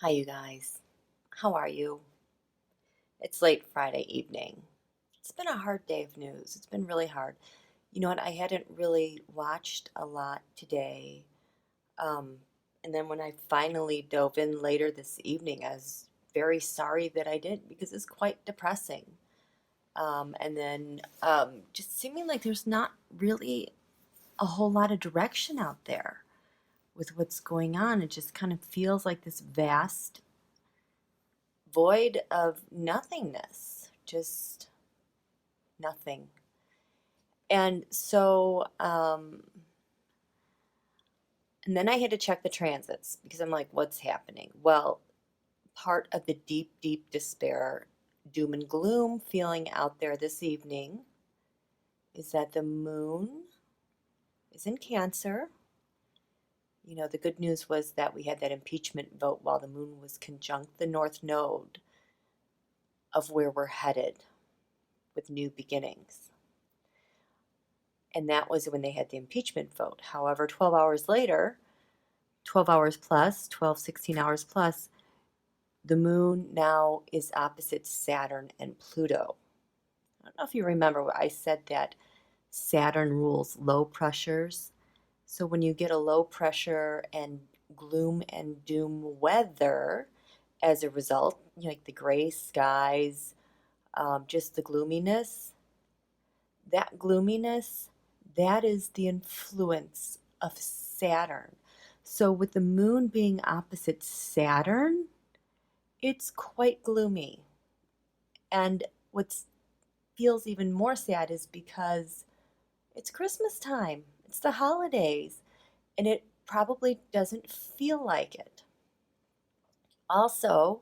Hi, you guys. How are you? It's late Friday evening. It's been a hard day of news. It's been really hard. You know what? I hadn't really watched a lot today. Um, and then when I finally dove in later this evening, I was very sorry that I did because it's quite depressing. And then just seeming like there's not really a whole lot of direction out there with what's going on. It just kind of feels like this vast void of nothingness, just nothing. And then I had to check the transits because I'm like, what's happening? Well, part of the deep, deep despair, doom and gloom feeling out there this evening is that the moon is in Cancer. You know, the good news was that we had that impeachment vote while the moon was conjunct the North Node of where we're headed with new beginnings. And that was when they had the impeachment vote. However, 12 hours later, 12 hours plus, 12, 16 hours plus, the moon now is opposite Saturn and Pluto. I don't know if you remember what I said that Saturn rules low pressures. So when you get a low pressure and gloom and doom weather as a result, you know, like the gray skies, just the gloominess, that gloominess, that is the influence of Saturn. So with the moon being opposite Saturn, it's quite gloomy. And what feels even more sad is because it's Christmas time, it's the holidays, and it probably doesn't feel like it. Also,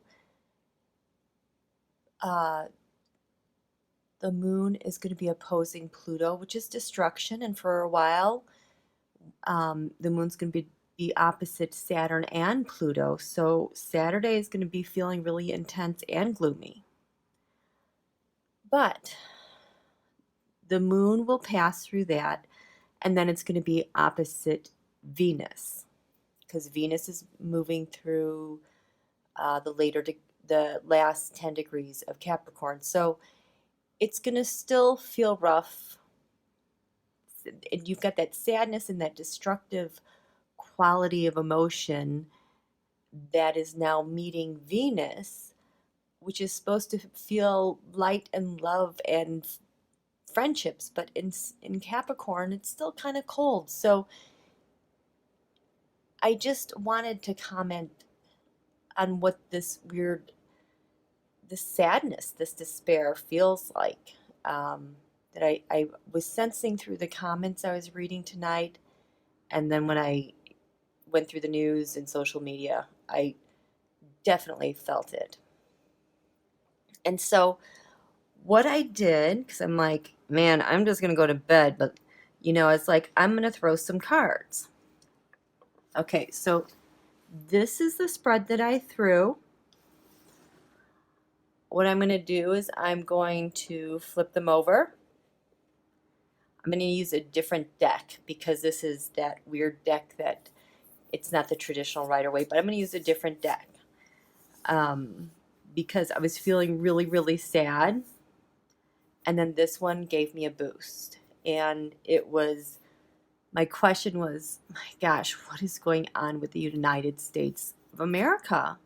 uh, the moon is going to be opposing Pluto, which is destruction, and for a while, the moon's going to be opposite Saturn and Pluto. So Saturday is going to be feeling really intense and gloomy. But the moon will pass through that, and then it's going to be opposite Venus because Venus is moving through the last 10 degrees of Capricorn. So it's going to still feel rough. You've got that sadness and that destructive quality of emotion that is now meeting Venus, which is supposed to feel light and love and friendships, but in Capricorn, it's still kind of cold. So I just wanted to comment on what this sadness, this despair feels like. That I was sensing through the comments I was reading tonight, and then when I went through the news and social media, I definitely felt it. And so what I did, because I'm like, man, I'm just going to go to bed, but it's like, I'm going to throw some cards. Okay, so this is the spread that I threw. What I'm going to do is I'm going to flip them over. I'm going to use a different deck because this is that weird deck that it's not the traditional Rider-Waite, but I'm going to use a different deck because I was feeling really, really sad. And then this one gave me a boost. And my question was, my gosh, what is going on with the United States of America?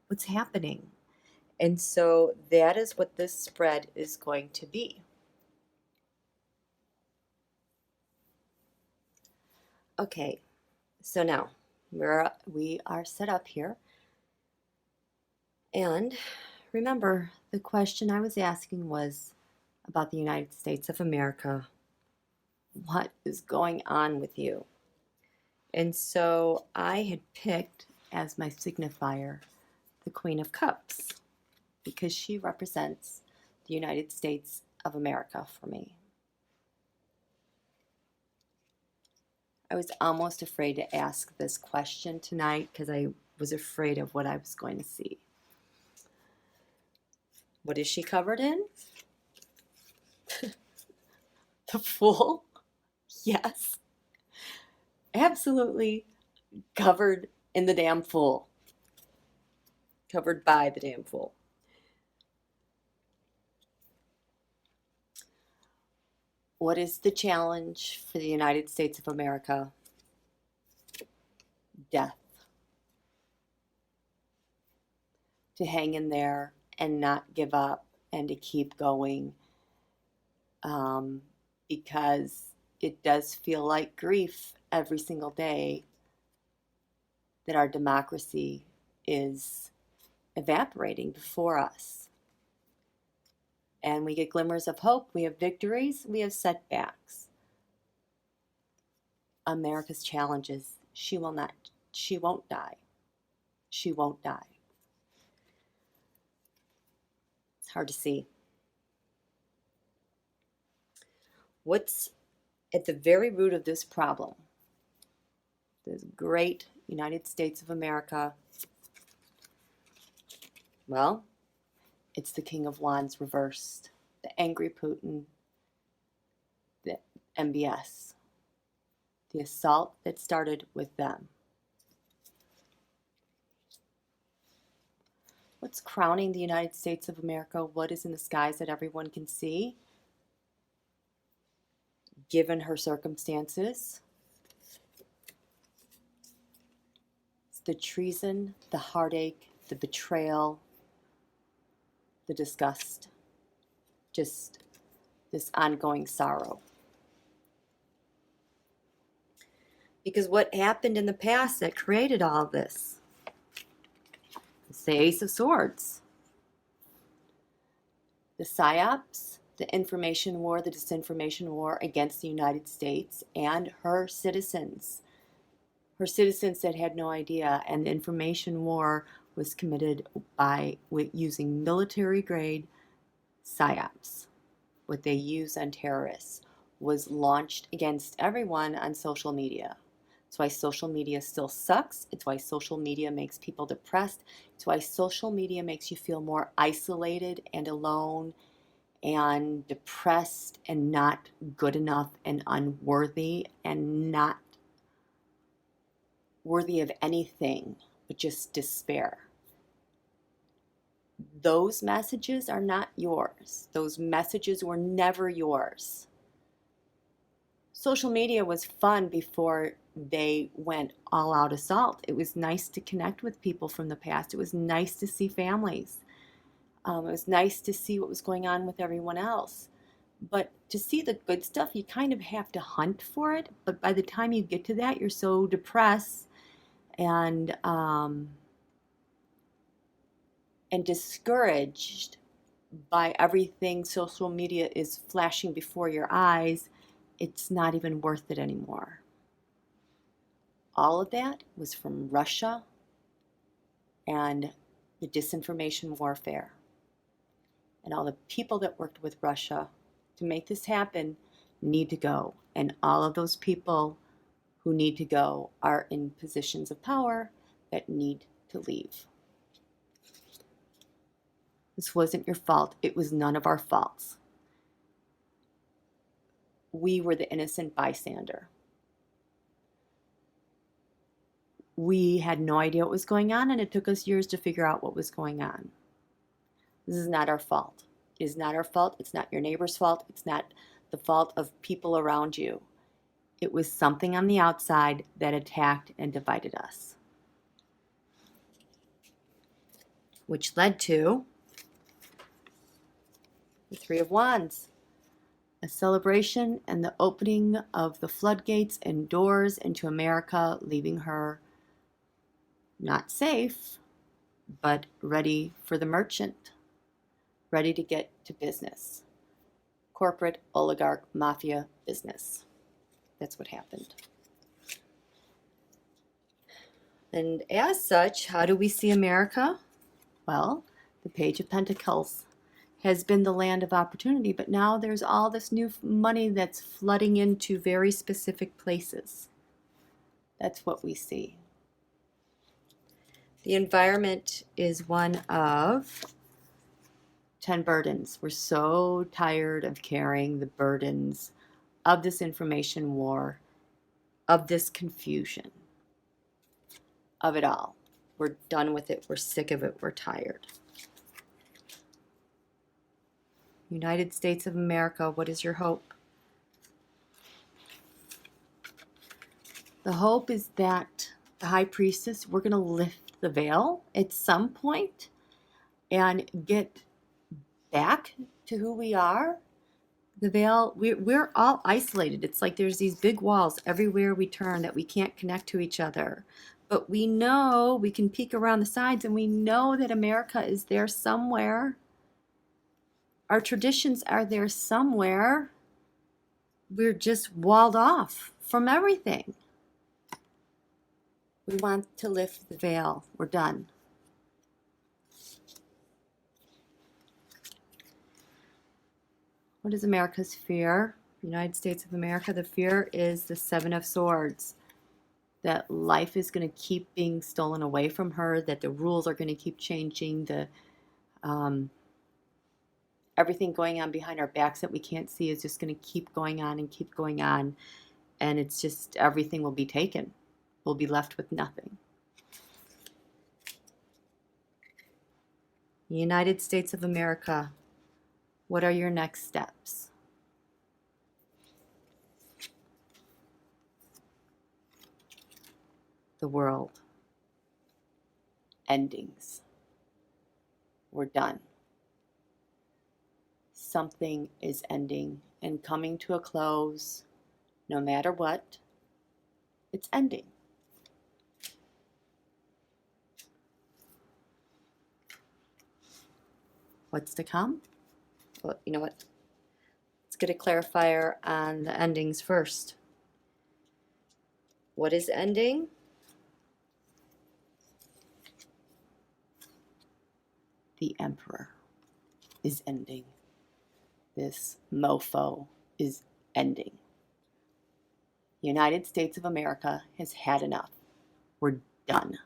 What's happening? And so that is what this spread is going to be. Okay, so now we are set up here. And remember, the question I was asking was about the United States of America. What is going on with you? And so I had picked as my signifier the Queen of Cups because she represents the United States of America for me. I was almost afraid to ask this question tonight because I was afraid of what I was going to see. What is she covered in? The Fool? Yes. Absolutely covered in the damn Fool. covered by the damn fool. What is the challenge for the United States of America? Death. To hang in there and not give up and to keep going, because it does feel like grief every single day that our democracy is evaporating before us. And we get glimmers of hope, we have victories, we have setbacks. America's challenges, she won't die. She won't die. It's hard to see. What's at the very root of this problem? This great United States of America. Well, it's the King of Wands reversed, the angry Putin, the MBS, the assault that started with them. What's crowning the United States of America? What is in the skies that everyone can see? Given her circumstances, it's the treason, the heartache, the betrayal, the disgust, just this ongoing sorrow. Because what happened in the past that created all of this? It's the Ace of Swords. The psyops, the information war, the disinformation war against the United States and her citizens that had no idea. And the information war was committed with using military-grade psyops. What they use on terrorists was launched against everyone on social media. It's why social media still sucks. It's why social media makes people depressed. It's why social media makes you feel more isolated and alone and depressed and not good enough and unworthy and not worthy of anything but just despair. Those messages are not yours. Those messages were never yours. Social media was fun before they went all out assault. It was nice to connect with people from the past. It was nice to see families. It was nice to see what was going on with everyone else. But to see the good stuff, you kind of have to hunt for it. But by the time you get to that, you're so depressed and discouraged by everything social media is flashing before your eyes. It's not even worth it anymore. All of that was from Russia and the disinformation warfare. And all the people that worked with Russia to make this happen need to go. And all of those people who need to go are in positions of power that need to leave. This wasn't your fault. It was none of our faults. We were the innocent bystander. We had no idea what was going on, and it took us years to figure out what was going on. This is not our fault. It is not our fault. It's not your neighbor's fault. It's not the fault of people around you. It was something on the outside that attacked and divided us. Which led to the Three of Wands. A celebration and the opening of the floodgates and doors into America, leaving her not safe, but ready for the merchant, ready to get to business. Corporate, oligarch, mafia business. That's what happened. And as such, how do we see America? Well, the Page of Pentacles has been the land of opportunity, but now there's all this new money that's flooding into very specific places. That's what we see. The environment is one of 10 burdens. We're so tired of carrying the burdens of this information war, of this confusion, of it all. We're done with it. We're sick of it. We're tired. United States of America, what is your hope? The hope is that the high priestess, we're going to lift the veil at some point and get back to who we are. The veil, we're all isolated. It's like there's these big walls everywhere we turn that we can't connect to each other. But we know we can peek around the sides, and we know that America is there somewhere. Our traditions are there somewhere. We're just walled off from everything. We want to lift the veil. We're done. What is America's fear? United States of America, the fear is the Seven of Swords. That life is going to keep being stolen away from her, that the rules are going to keep changing, everything going on behind our backs that we can't see is just going to keep going on and keep going on. And it's just everything will be taken. We'll be left with nothing. United States of America, what are your next steps? The world. Endings. We're done. Something is ending and coming to a close. No matter what, it's ending. What's to come? Well, you know what? Let's get a clarifier on the endings first. What is ending? The Emperor is ending. This mofo is ending. United States of America has had enough. We're done.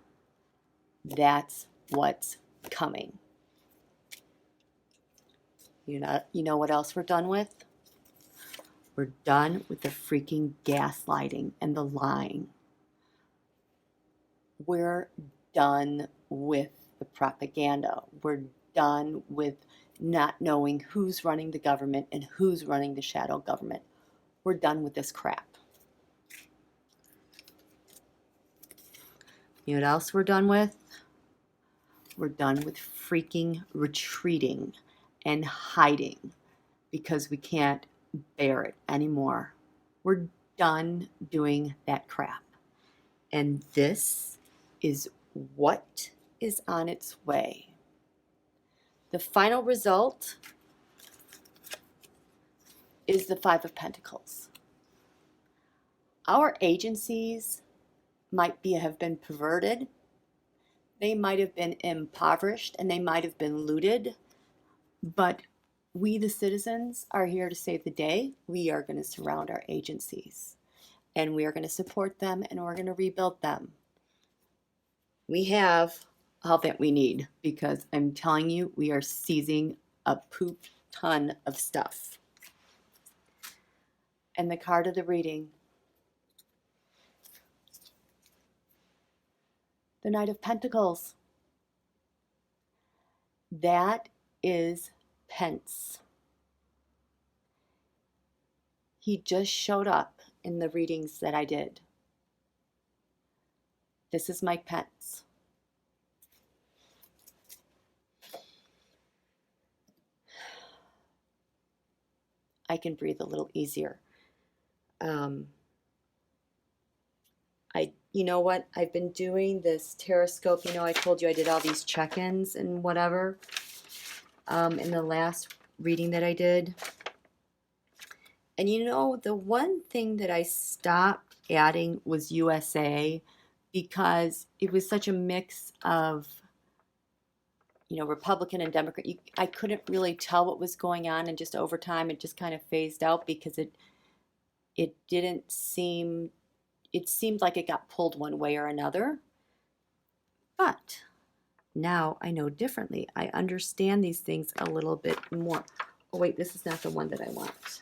That's what's coming. You know what else we're done with? We're done with the freaking gaslighting and the lying. We're done with the propaganda. We're done with not knowing who's running the government and who's running the shadow government. We're done with this crap. You know what else we're done with? We're done with freaking retreating and hiding because we can't bear it anymore. We're done doing that crap. And this is what is on its way. The final result is the Five of Pentacles. Our agencies might have been perverted. They might have been impoverished and they might have been looted. But we, the citizens, are here to save the day. We are going to surround our agencies. And we are going to support them and we're going to rebuild them. We have all that we need because I'm telling you, we are seizing a poop ton of stuff. And the card of the reading, the Knight of Pentacles. That is Pence. He just showed up in the readings that I did. This is Mike Pence. I can breathe a little easier. You know what? I've been doing this Terrascope. You know, I told you I did all these check-ins and whatever in the last reading that I did. And you know, the one thing that I stopped adding was USA because it was such a mix of, you know, Republican and Democrat. I couldn't really tell what was going on, and just over time it just kind of phased out because it didn't seem, it seemed like it got pulled one way or another. But now I know differently. I understand these things a little bit more. Oh wait, this is not the one that I want.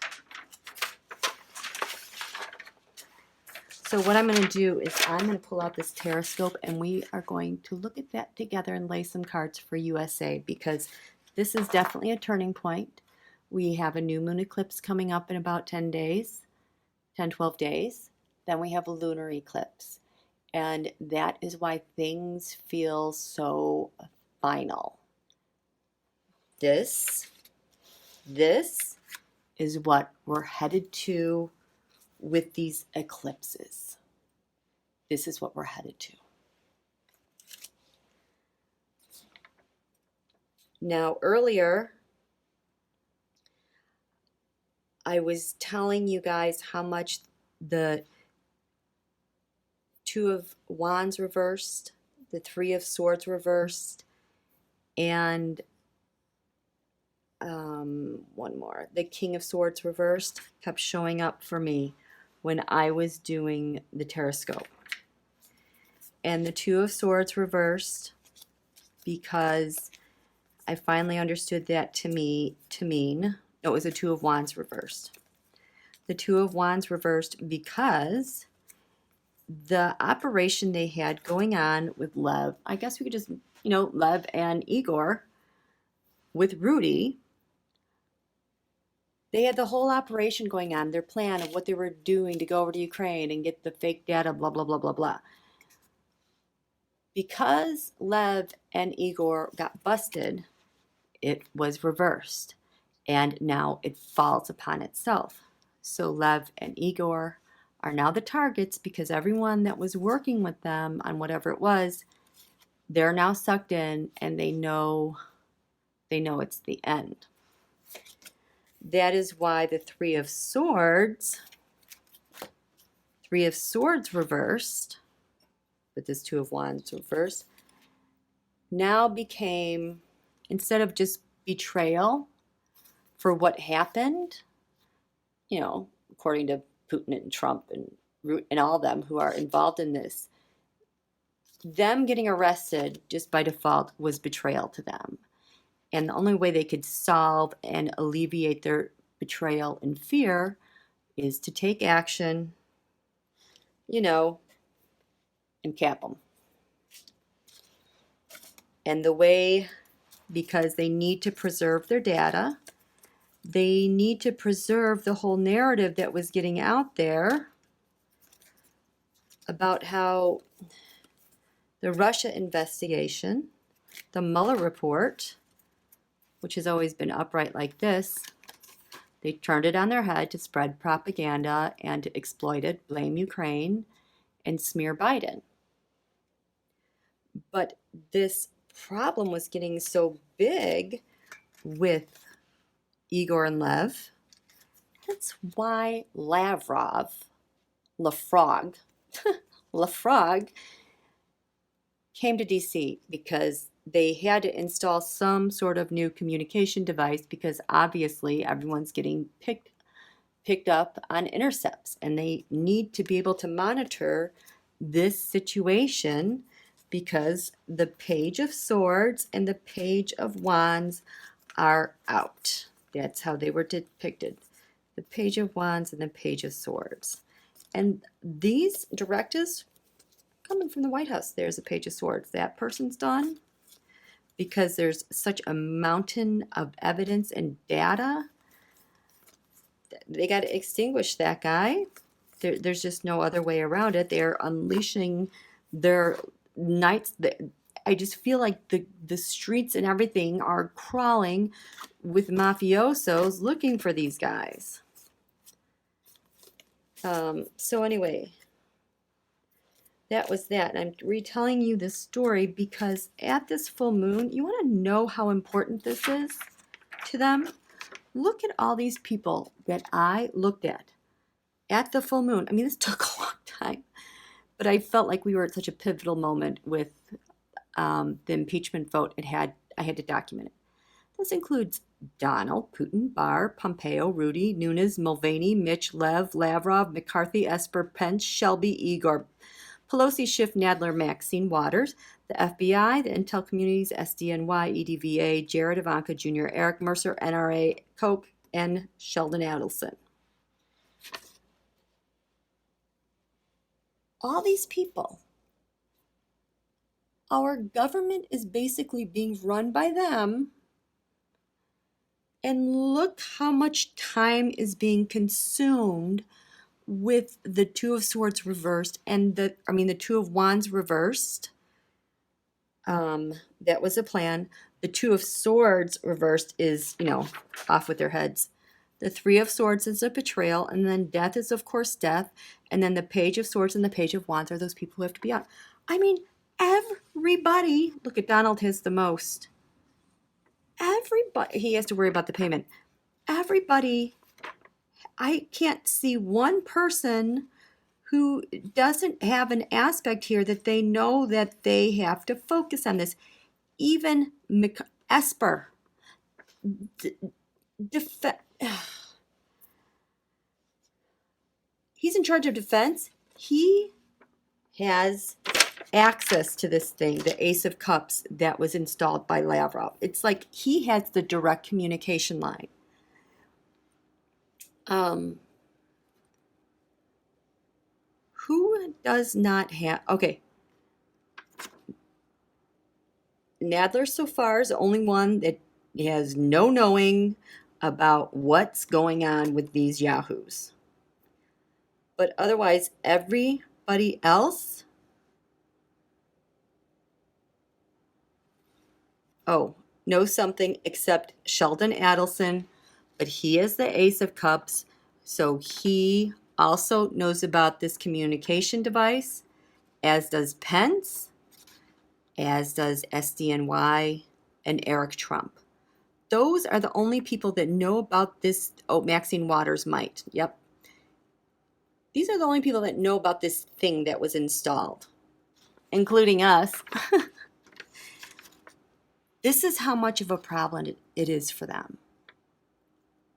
So what I'm going to do is I'm going to pull out this Terrascope and we are going to look at that together and lay some cards for USA, because this is definitely a turning point. We have a new moon eclipse coming up in about 10 days, 10, 12 days. Then we have a lunar eclipse. And that is why things feel so final. This is what we're headed to with these eclipses. This is what we're headed to. Now, earlier, I was telling you guys how much the Two of Wands reversed, the Three of Swords reversed, and one more, the King of Swords reversed, kept showing up for me when I was doing the Terrascope. And the Two of Swords reversed because I finally understood that to mean, no, it was the Two of Wands reversed. The Two of Wands reversed because the operation they had going on with Lev, I guess we could just, Lev and Igor with Rudy, they had the whole operation going on, their plan of what they were doing to go over to Ukraine and get the fake data, blah, blah, blah, blah, blah. Because Lev and Igor got busted, it was reversed. And now it falls upon itself. So Lev and Igor are now the targets because everyone that was working with them on whatever it was, they're now sucked in and they know it's the end. That is why the Three of Swords reversed, but this Two of Wands reversed, now became, instead of just betrayal for what happened, according to Putin and Trump and all of them who are involved in this, them getting arrested just by default was betrayal to them. And the only way they could solve and alleviate their betrayal and fear is to take action, and cap them. And the way, because they need to preserve their data, they need to preserve the whole narrative that was getting out there about how the Russia investigation, the Mueller report, which has always been upright like this, they turned it on their head to spread propaganda and to exploit it, blame Ukraine, and smear Biden. But this problem was getting so big with Igor and Lev. That's why Lavrov came to DC, because they had to install some sort of new communication device, because obviously everyone's getting picked up on intercepts, and they need to be able to monitor this situation, because the Page of Swords and the Page of Wands are out. That's how they were depicted. The Page of Wands and the Page of Swords. And these directives coming from the White House, there's a Page of Swords. That person's done, because there's such a mountain of evidence and data. They got to extinguish that guy. There's just no other way around it. They're unleashing their knights. I just feel like the streets and everything are crawling with mafiosos looking for these guys. So anyway, that was that. And I'm retelling you this story because at this full moon, you want to know how important this is to them? Look at all these people that I looked at the full moon. I mean, this took a long time, but I felt like we were at such a pivotal moment with the impeachment vote. I had to document it. This includes Donald, Putin, Barr, Pompeo, Rudy, Nunes, Mulvaney, Mitch, Lev, Lavrov, McCarthy, Esper, Pence, Shelby, Igor, Pelosi, Schiff, Nadler, Maxine Waters, the FBI, the Intel Communities, SDNY, EDVA, Jared, Ivanka Jr., Eric Mercer, NRA, Koch, and Sheldon Adelson. All these people, our government is basically being run by them. And look how much time is being consumed with the Two of Swords reversed and the Two of Wands reversed. That was a plan. The Two of Swords reversed is, off with their heads. The Three of Swords is a betrayal, and then death is, of course, death. And then the Page of Swords and the Page of Wands are those people who have to be out. I mean, everybody, look at Donald has the most. Everybody, he has to worry about the payment. Everybody, I can't see one person who doesn't have an aspect here that they know that they have to focus on this. Even Esper, he's in charge of defense. He has access to this thing, the Ace of Cups that was installed by Lavrov. It's like he has the direct communication line. Who does not have, okay, Nadler so far is the only one that has no knowing about what's going on with these yahoos. But otherwise, everybody else, knows something except Sheldon Adelson, but he is the Ace of Cups, so he also knows about this communication device, as does Pence, as does SDNY and Eric Trump. Those are the only people that know about this. Oh, Maxine Waters might. Yep. These are the only people that know about this thing that was installed, including us. This is how much of a problem it is for them,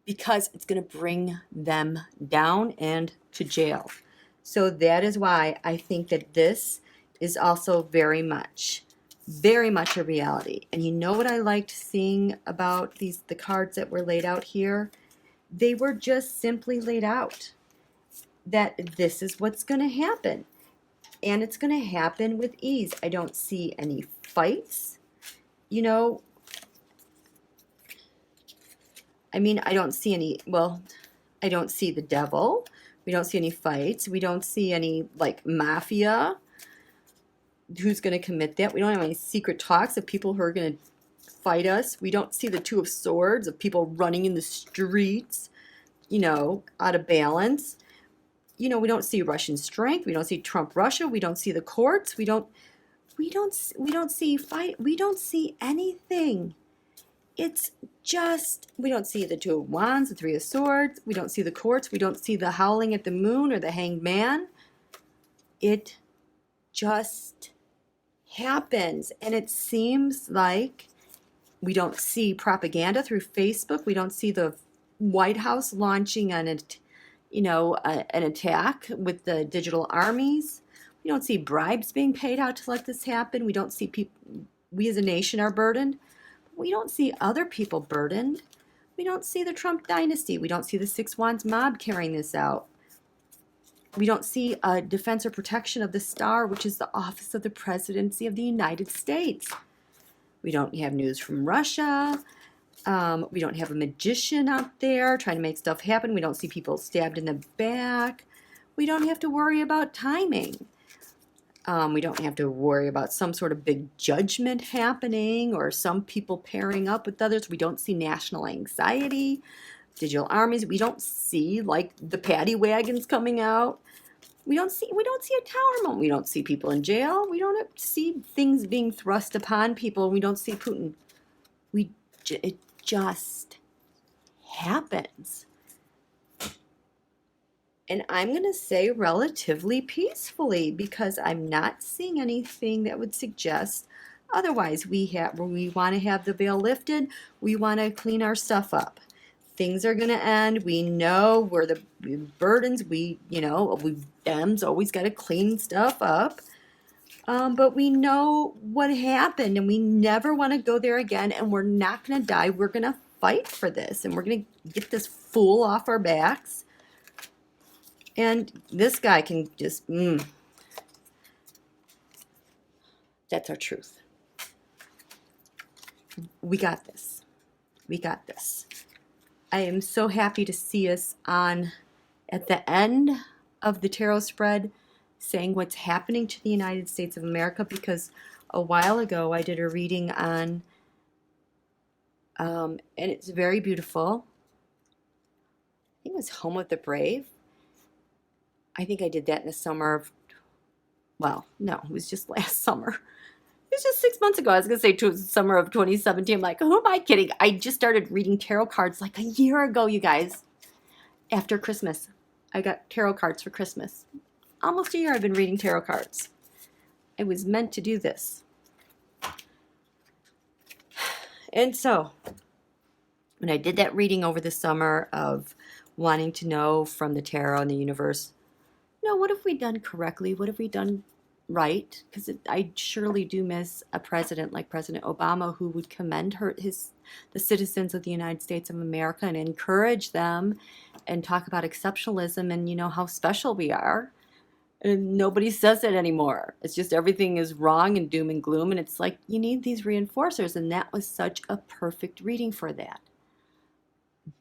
because it's going to bring them down and to jail. So that is why I think that this is also very much a reality. And you know what I liked seeing about the cards that were laid out here? They were just simply laid out that this is what's going to happen. And it's going to happen with ease. I don't see any fights. I don't see any, I don't see the devil. We don't see any fights. We don't see any, mafia. Who's going to commit that? We don't have any secret talks of people who are going to fight us. We don't see the Two of Swords of people running in the streets, out of balance. We don't see Russian strength. We don't see Trump Russia. We don't see the courts. We don't see fight. We don't see anything. It's just, we don't see the Two of Wands, the Three of Swords. We don't see the courts. We don't see the howling at the moon or the hanged man. It just happens. And it seems like we don't see propaganda through Facebook. We don't see the White House launching an attack with the digital armies. We don't see bribes being paid out to let this happen. We don't see people, we as a nation are burdened. We don't see other people burdened. We don't see the Trump dynasty. We don't see the Six Wands mob carrying this out. We don't see a defense or protection of the star, which is the office of the presidency of the United States. We don't have news from Russia. We don't have a magician out there trying to make stuff happen. We don't see people stabbed in the back. We don't have to worry about timing. We don't have to worry about some sort of big judgment happening or some people pairing up with others. We don't see national anxiety, digital armies. We don't see the paddy wagons coming out. We don't see a tower moment. We don't see people in jail. We don't see things being thrust upon people. We don't see Putin. It just happens. And I'm going to say relatively peacefully, because I'm not seeing anything that would suggest otherwise. We want to have the veil lifted. We want to clean our stuff up. Things are going to end. We know where the burdens, Dems always got to clean stuff up. But we know what happened, and we never want to go there again, and we're not going to die. We're going to fight for this, and we're going to get this fool off our backs. And this guy can just, That's our truth. We got this. We got this. I am so happy to see us at the end of the tarot spread saying what's happening to the United States of America, because a while ago I did a reading on, and it's very beautiful. I think it was Home of the Brave. I think I did that in the summer of, well, no, it was just last summer. It was just 6 months ago. I was going to say summer of 2017. I'm like, who am I kidding? I just started reading tarot cards like a year ago, you guys. After Christmas. I got tarot cards for Christmas. Almost a year I've been reading tarot cards. I was meant to do this. And so, when I did that reading over the summer of wanting to know from the tarot and the universe, what have we done correctly? What have we done right? Because I surely do miss a president like President Obama, who would commend the citizens of the United States of America and encourage them and talk about exceptionalism and how special we are. And nobody says it anymore. It's just everything is wrong and doom and gloom, and it's like you need these reinforcers, and that was such a perfect reading for that.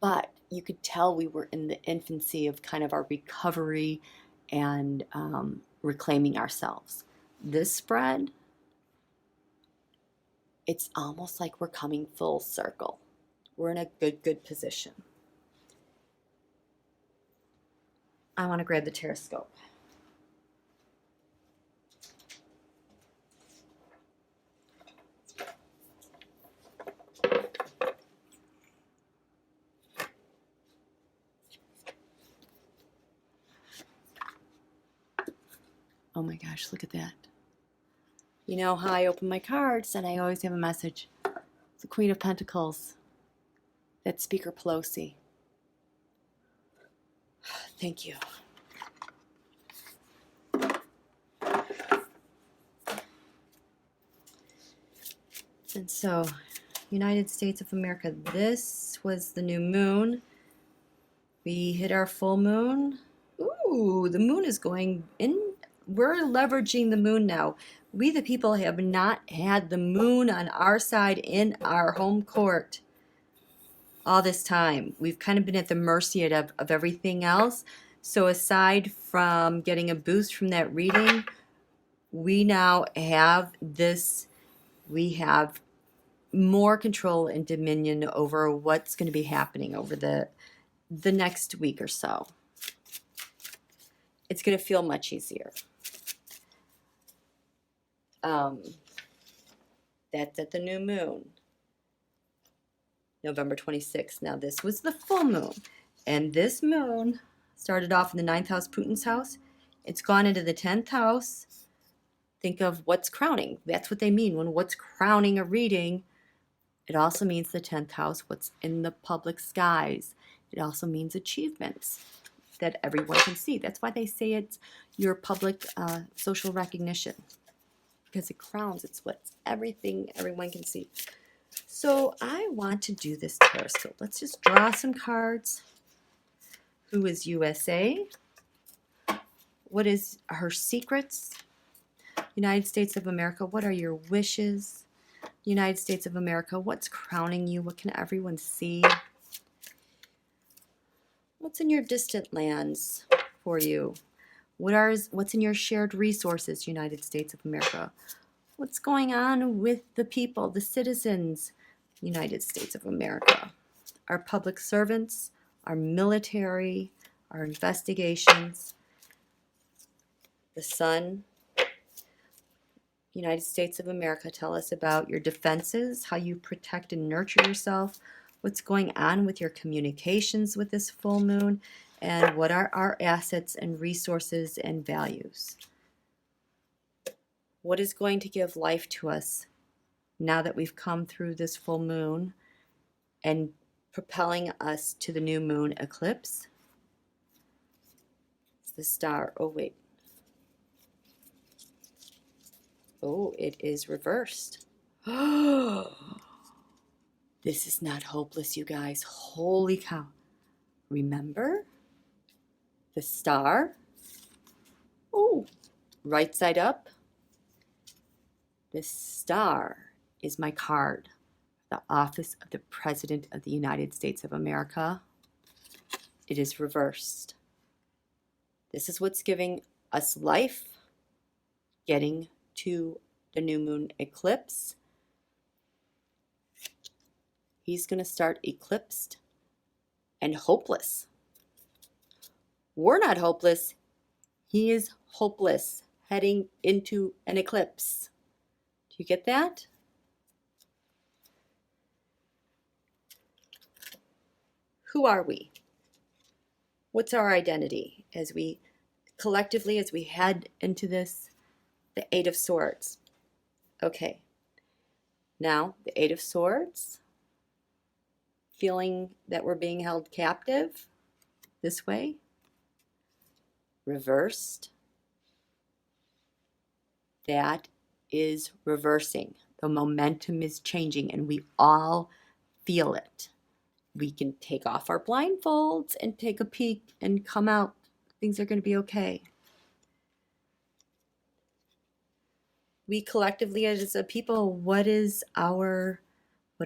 But you could tell we were in the infancy of kind of our recovery and reclaiming ourselves. This spread, it's almost like we're coming full circle. We're in a good position. I want to grab the tarot scope. Oh my gosh, look at that. You know how I open my cards and I always have a message. The Queen of Pentacles. That's Speaker Pelosi. Thank you. And so, United States of America, this was the new moon. We hit our full moon. Ooh, the moon is going in. We're leveraging the moon now. We, the people, have not had the moon on our side in our home court all this time. We've kind of been at the mercy of everything else. So aside from getting a boost from that reading, we now have this, we have more control and dominion over what's going to be happening over the next week or so. It's going to feel much easier. That's at the new moon, November 26th. Now this was the full moon, and this moon started off in the 9th house, Putin's house. It's gone into the 10th house. Think of what's crowning. That's what they mean when what's crowning a reading. It also means the 10th house, what's in the public skies. It also means achievements that everyone can see. That's why they say it's your public social recognition, because it crowns. It's what's everything everyone can see. So I want to do this tarot scope. Let's just draw some cards. Who is USA? What is her secrets? United States of America, what are your wishes? United States of America, what's crowning you? What can everyone see? What's in your distant lands for you? What's in your shared resources, United States of America? What's going on with the people, the citizens, United States of America? Our public servants, our military, our investigations, the sun. United States of America, tell us about your defenses, how you protect and nurture yourself, what's going on with your communications with this full moon, and what are our assets and resources and values. What is going to give life to us now that we've come through this full moon and propelling us to the new moon eclipse? It's the star. Oh, wait. Oh, it is reversed. This is not hopeless, you guys. Holy cow. Remember? The star. Oh, right side up. The star is my card, the office of the President of the United States of America. It is reversed. This is what's giving us life, getting to the new moon eclipse. He's going to start eclipsed and hopeless. We're not hopeless. He is hopeless, heading into an eclipse. Do you get that? Who are we? What's our identity as we collectively, as we head into this, the Eight of Swords? Okay. Now, the Eight of Swords, feeling that we're being held captive this way, reversed. That is reversing. The momentum is changing, and we all feel it. We can take off our blindfolds and take a peek and come out. Things are going to be okay. We collectively as a people, what are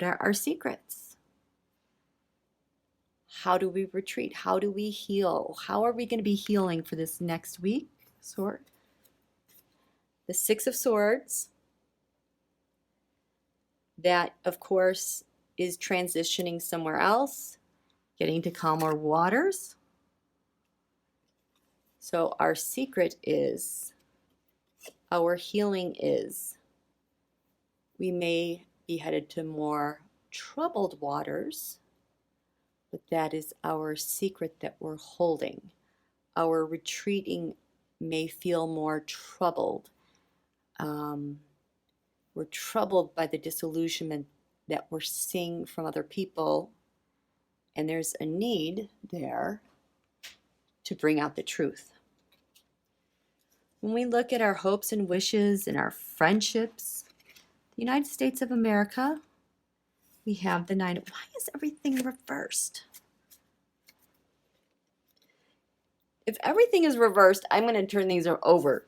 our secrets? How do we retreat? How do we heal? How are we going to be healing for this next week? Sword. The Six of Swords. That, of course, is transitioning somewhere else, getting to calmer waters. So our secret is, our healing is, we may be headed to more troubled waters, but that is our secret that we're holding. Our retreating may feel more troubled. We're troubled by the disillusionment that we're seeing from other people, and there's a need there to bring out the truth. When we look at our hopes and wishes and our friendships, the United States of America, we have the Nine. Why is everything reversed? If everything is reversed, I'm going to turn these over.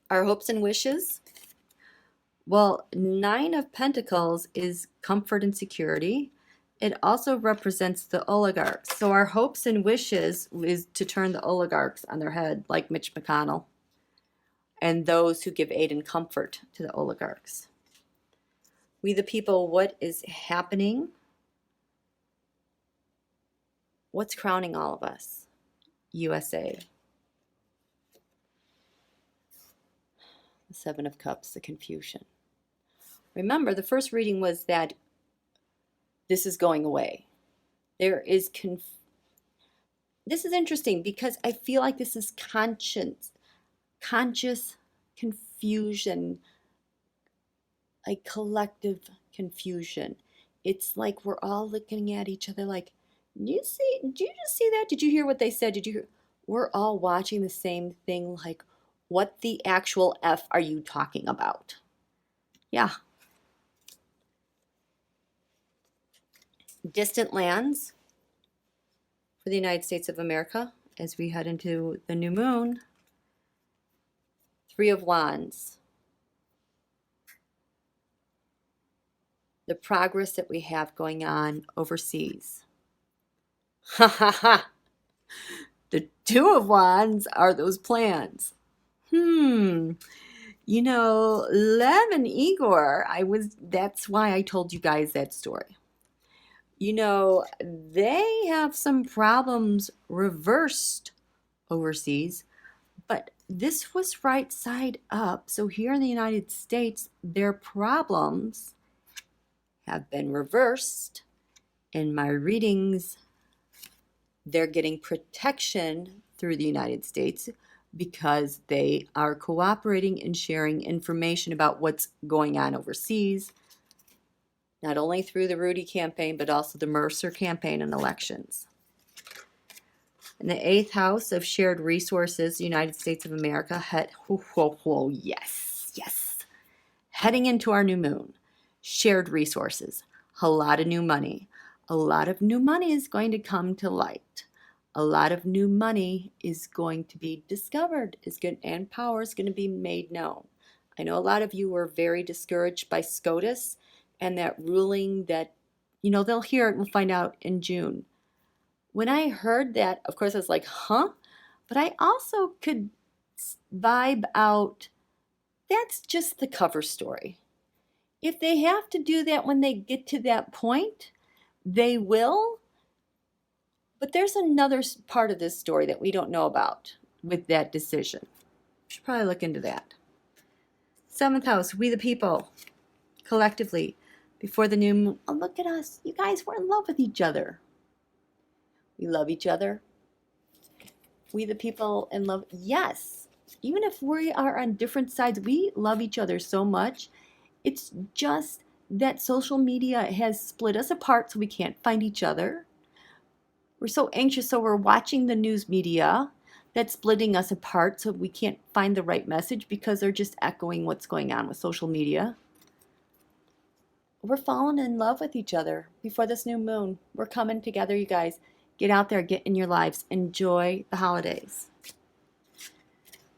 Our hopes and wishes. Well, Nine of Pentacles is comfort and security. It also represents the oligarchs. So our hopes and wishes is to turn the oligarchs on their head, like Mitch McConnell, and those who give aid and comfort to the oligarchs. We the people, what is happening? What's crowning all of us? USA. The Seven of Cups, the confusion. Remember, the first reading was that this is going away. There is this is interesting because I feel like this is conscious confusion, like collective confusion. It's like we're all looking at each other like, did you just see that? Did you hear what they said? Did you hear? We're all watching the same thing, like, what the actual F are you talking about? Yeah. Distant lands for the United States of America as we head into the new moon. Three of Wands. The progress that we have going on overseas. Ha ha ha. The Two of Wands are those plans. You know, Lev and Igor, that's why I told you guys that story. You know, they have some problems reversed overseas, but this was right side up. So here in the United States, their problems have been reversed. In my readings, they're getting protection through the United States because they are cooperating and sharing information about what's going on overseas, not only through the Rudy campaign, but also the Mercer campaign and elections. In the 8th house of shared resources, United States of America, yes. Heading into our new moon, shared resources, a lot of new money. A lot of new money is going to come to light. A lot of new money is going to be discovered, and power is going to be made known. I know a lot of you were very discouraged by SCOTUS and that ruling that, they'll hear it, we'll find out in June. When I heard that, of course, I was like, huh? But I also could vibe out, that's just the cover story. If they have to do that when they get to that point, they will. But there's another part of this story that we don't know about with that decision. We should probably look into that. Seventh house, we the people, collectively, before the new moon. Oh, look at us. You guys, we're in love with each other. We love each other. We the people in love. Yes. Even if we are on different sides, we love each other so much. It's just that social media has split us apart so we can't find each other. We're so anxious, so we're watching the news media that's splitting us apart so we can't find the right message because they're just echoing what's going on with social media. We're falling in love with each other before this new moon. We're coming together, you guys. Get out there, get in your lives. Enjoy the holidays.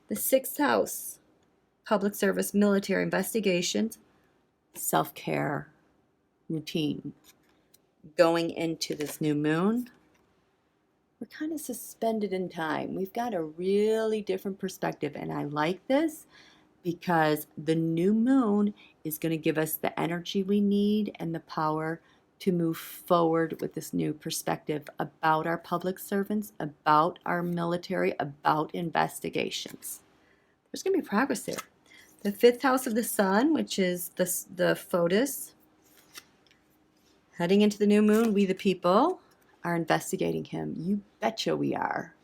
The sixth house, public service, military, investigations, self-care, routine. Going into this new moon, we're kind of suspended in time. We've got a really different perspective, and I like this because the new moon is going to give us the energy we need and the power to move forward with this new perspective about our public servants, about our military, about investigations. There's going to be progress there. The fifth house of the sun, which is the FOTUS, heading into the new moon, we the people are investigating him. You betcha we are.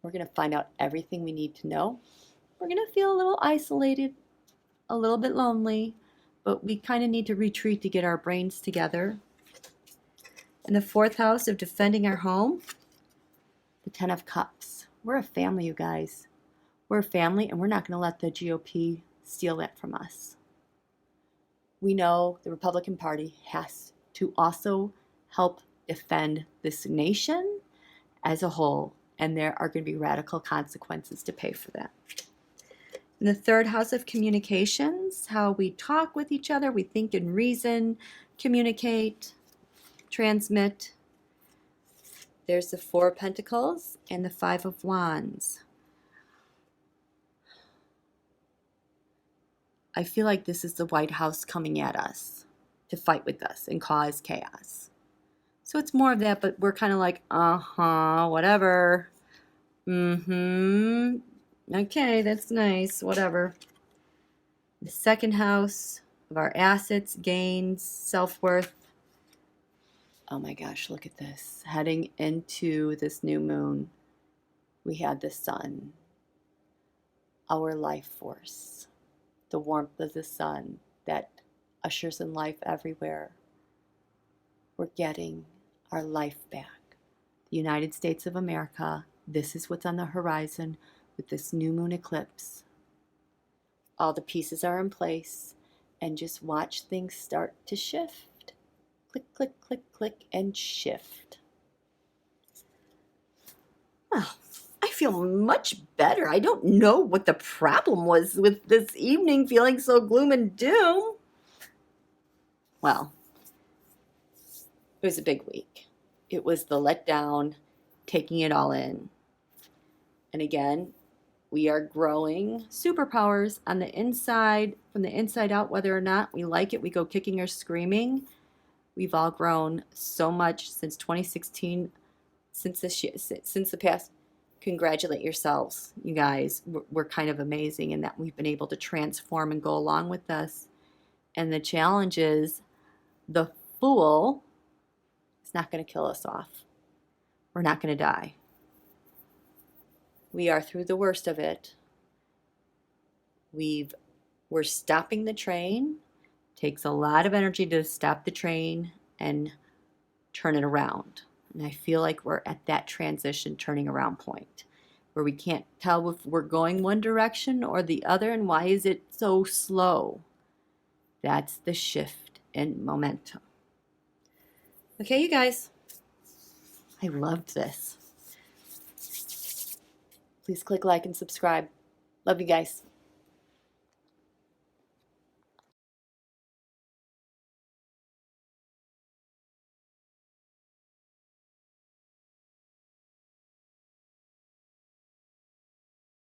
We're going to find out everything we need to know. We're going to feel a little isolated, a little bit lonely, but we kind of need to retreat to get our brains together. In the fourth house of defending our home, the 10 of Cups. We're a family, you guys. We're a family, and we're not going to let the GOP steal that from us. We know the Republican Party has to also help defend this nation as a whole, and there are going to be radical consequences to pay for that. In the third house of communications, how we talk with each other, we think and reason, communicate, transmit. There's the Four of Pentacles and the Five of Wands. I feel like this is the White House coming at us to fight with us and cause chaos. So it's more of that, but we're kind of like, whatever. Okay, that's nice, whatever. The second house of our assets, gains, self-worth. Oh my gosh, look at this. Heading into this new moon, we had the sun, our life force, the warmth of the sun that ushers in life everywhere. We're getting our life back. The United States of America, this is what's on the horizon with this new moon eclipse. All the pieces are in place, and just watch things start to shift. Click, click, click, click, and shift. Well, I feel much better. I don't know what the problem was with this evening feeling so gloom and doom. Well, it was a big week. It was the letdown, taking it all in. And again, we are growing superpowers on the inside, from the inside out, whether or not we like it, we go kicking or screaming. We've all grown so much since 2016, since the past. Congratulate yourselves, you guys. We're kind of amazing in that we've been able to transform and go along with us. And the challenge is the Fool is not going to kill us off. We're not going to die. We are through the worst of it. We're stopping the train. Takes a lot of energy to stop the train and turn it around. And I feel like we're at that transition turning around point where we can't tell if we're going one direction or the other, and why is it so slow? That's the shift in momentum. Okay, you guys, I loved this. Please click like and subscribe. Love you guys.